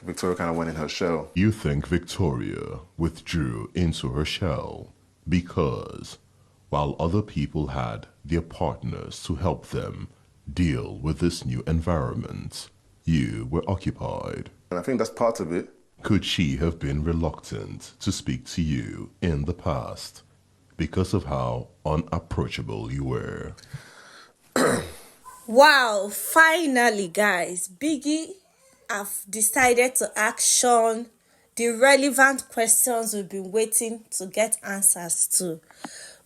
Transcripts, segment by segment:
Victoria kind of went in her shell. You think Victoria withdrew into her shell because while other people had their partners to help them deal with this new environment, you were occupied. And I think that's part of it. Could she have been reluctant to speak to you in the past because of how unapproachable you were? Wow, finally, guys, Biggie have decided to ask Shaun the relevant questions we've been waiting to get answers to.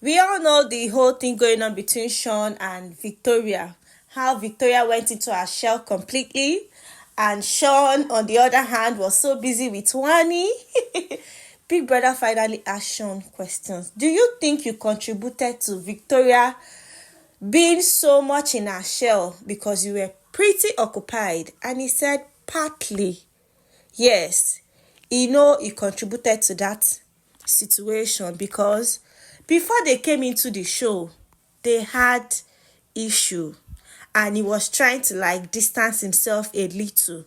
We all know the whole thing going on between Shaun and Victoria, how Victoria went into her shell completely, and Shaun, on the other hand, was so busy with Wani. Big Brother finally asked Shaun questions. Do you think you contributed to Victoria being so much in her shell because you were pretty occupied? And he said partly. Yes, he contributed to that situation because before they came into the show, they had issue, and he was trying to distance himself a little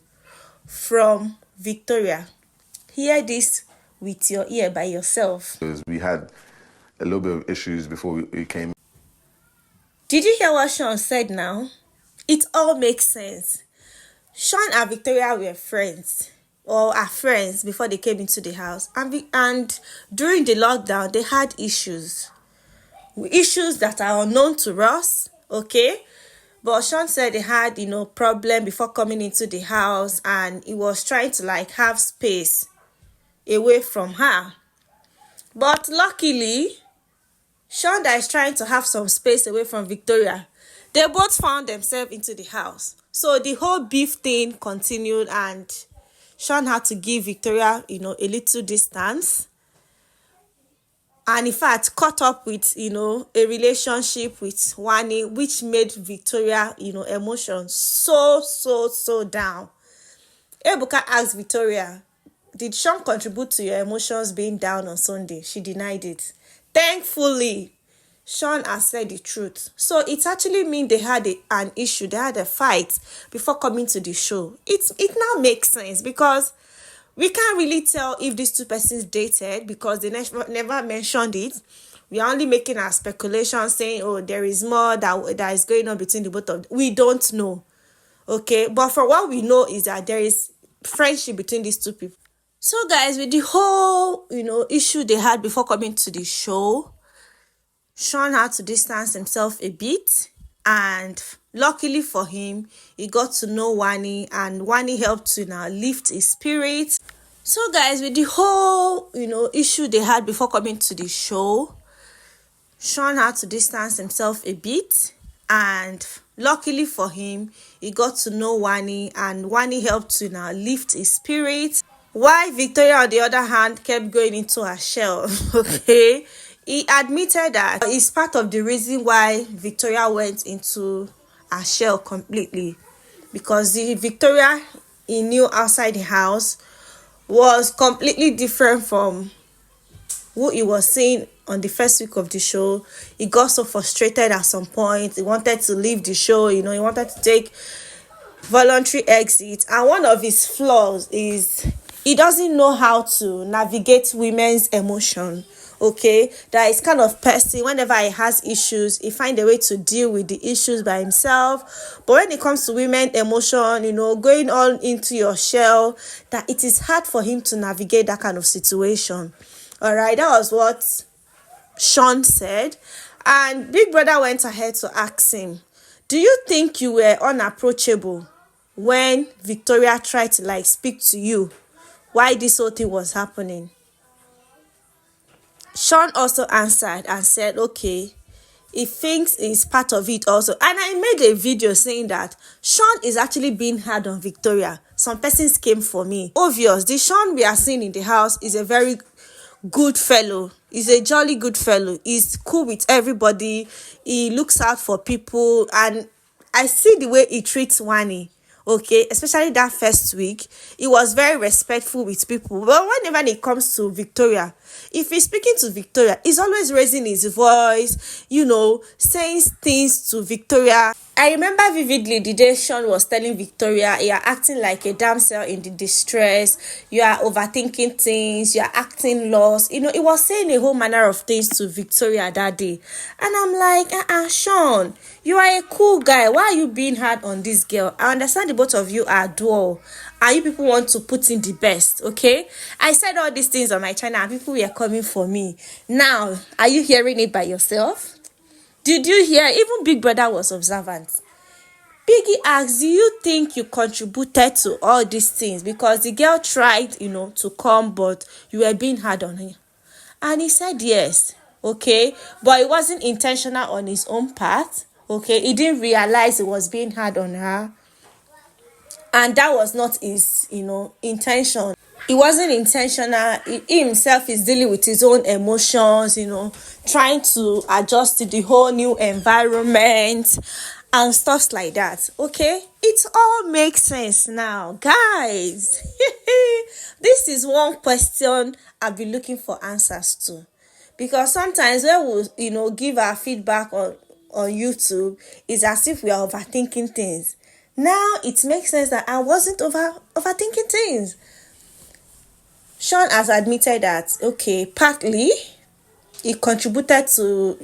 from Victoria. Hear this with your ear by yourself. Because we had a little bit of issues before we came. Did you hear what Shaun said now? It all makes sense. Shaun and Victoria were friends, or are friends, before they came into the house. And during the lockdown, they had issues. Issues that are unknown to us, okay? But Shaun said they had, problem before coming into the house, and he was trying to have space away from her. But luckily, Shaun that is trying to have some space away from Victoria, they both found themselves into the house. So the whole beef thing continued, and Shaun had to give Victoria, a little distance. And in fact, caught up with, a relationship with Wani, which made Victoria, emotions so down. Ebuka asked Victoria, did Shaun contribute to your emotions being down on Sunday? She denied it. Thankfully, Shaun has said the truth. So it actually means they had an issue. They had a fight before coming to the show. It now makes sense because we can't really tell if these two persons dated because they never mentioned it. We are only making our speculation saying, oh, there is more that is going on between the both of them. We don't know. Okay? But for what we know is that there is friendship between these two people. So guys, with the whole, issue they had before coming to the show, Shaun had to distance himself a bit, and luckily for him, he got to know Wani, and Wani helped to now lift his spirits. So guys, with the whole, issue they had before coming to the show, Shaun had to distance himself a bit, and luckily for him, he got to know Wani, and Wani helped to now lift his spirits. While Victoria, on the other hand, kept going into her shell, okay? He admitted that it's part of the reason why Victoria went into her shell completely. Because the Victoria he knew outside the house was completely different from who he was seeing on the first week of the show. He got so frustrated at some point. He wanted to leave the show, he wanted to take voluntary exit. And one of his flaws is he doesn't know how to navigate women's emotion. Okay, that is kind of person. Whenever he has issues, he finds a way to deal with the issues by himself. But when it comes to women emotion, going on into your shell, that it is hard for him to navigate that kind of situation. All right, that was what Shaun said. And Big Brother went ahead to ask him, do you think you were unapproachable when Victoria tried to speak to you? Why this whole thing was happening? Shaun also answered and said, okay, he thinks it's part of it also. And I made a video saying that Shaun is actually being hard on Victoria. Some persons came for me. Obvious, the Shaun we are seeing in the house is a very good fellow. He's a jolly good fellow. He's cool with everybody. He looks out for people. And I see the way he treats Wani. Okay, especially that first week, he was very respectful with people. But whenever it comes to Victoria, if he's speaking to Victoria, he's always raising his voice, saying things to Victoria. I remember vividly the day Shaun was telling Victoria, you are acting like a damsel in the distress, you are overthinking things, you are acting lost. You know, it was saying a whole manner of things to Victoria that day. And I'm like, Shaun, you are a cool guy. Why are you being hard on this girl? I understand the both of you are dual. And you people want to put in the best, okay? I said all these things on my channel and people were coming for me. Now, are you hearing it by yourself? Did you hear? Even Big Brother was observant. Biggie asked, do you think you contributed to all these things? Because the girl tried, to come, but you were being hard on her. And he said yes, okay? But it wasn't intentional on his own part, okay? He didn't realize it was being hard on her. And that was not his, intention. It wasn't intentional. He himself is dealing with his own emotions, trying to adjust to the whole new environment and stuff like that. Okay, it all makes sense now, guys. This is one question I've been looking for answers to, because sometimes when we give our feedback on YouTube, it's as if we are overthinking things. Now it makes sense that I wasn't overthinking things. Shaun has admitted that, okay, partly it contributed to,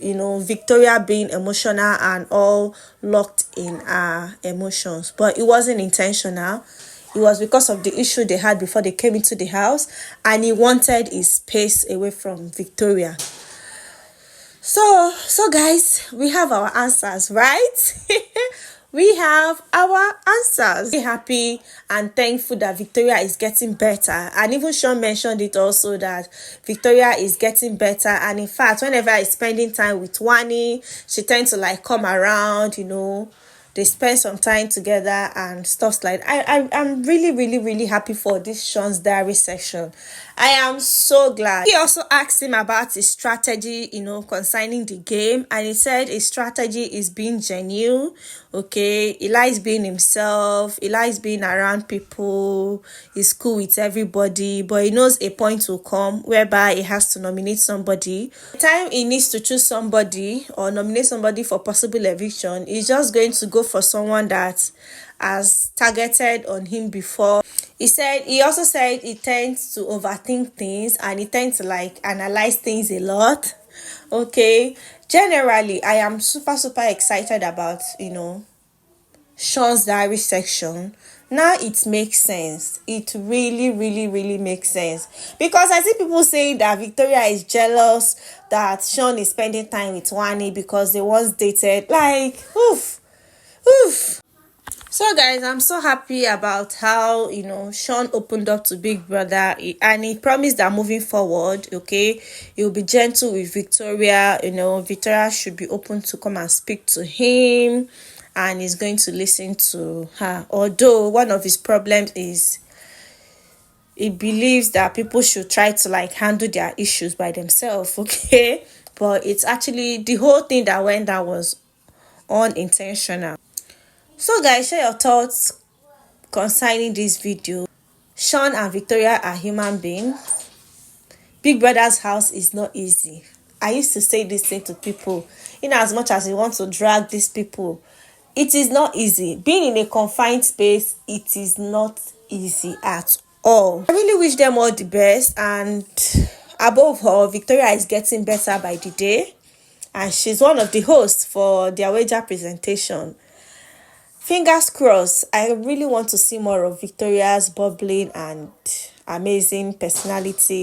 Victoria being emotional and all locked in her emotions. But it wasn't intentional. It was because of the issue they had before they came into the house. And he wanted his space away from Victoria. So guys, we have our answers, right? We have our answers. Be happy and thankful that Victoria is getting better. And even Shaun mentioned it also, that Victoria is getting better. And in fact, whenever I'm spending time with Wani, she tends to come around, they spend some time together and stuff like that. I'm really, really, really happy for this Shaun's diary section. I am so glad. He also asked him about his strategy, concerning the game. And he said his strategy is being genuine. Okay, he likes being himself. He likes being around people. He's cool with everybody. But he knows a point will come whereby he has to nominate somebody. The time he needs to choose somebody or nominate somebody for possible eviction, he's just going to go for someone that has targeted on him before. He also said he tends to overthink things and he tends to analyze things a lot. Okay, generally I am super excited about Shaun's diary section. Now it makes sense. It really makes sense, because I see people saying that Victoria is jealous that Shaun is spending time with Wani because they once dated. Oof. So guys, I'm so happy about how Shaun opened up to Big Brother, and he promised that moving forward, okay, he'll be gentle with Victoria. Victoria should be open to come and speak to him, and he's going to listen to her. Although one of his problems is he believes that people should try to handle their issues by themselves, okay? But it's actually the whole thing that went down was unintentional. So guys, share your thoughts concerning this video. Shaun and Victoria are human beings. Big Brother's house is not easy. I used to say this thing to people. In as much as you want to drag these people, it is not easy. Being in a confined space, it is not easy at all. I really wish them all the best, and above all, Victoria is getting better by the day, and she's one of the hosts for their wager presentation. Fingers crossed. I really want to see more of Victoria's bubbling and amazing personality.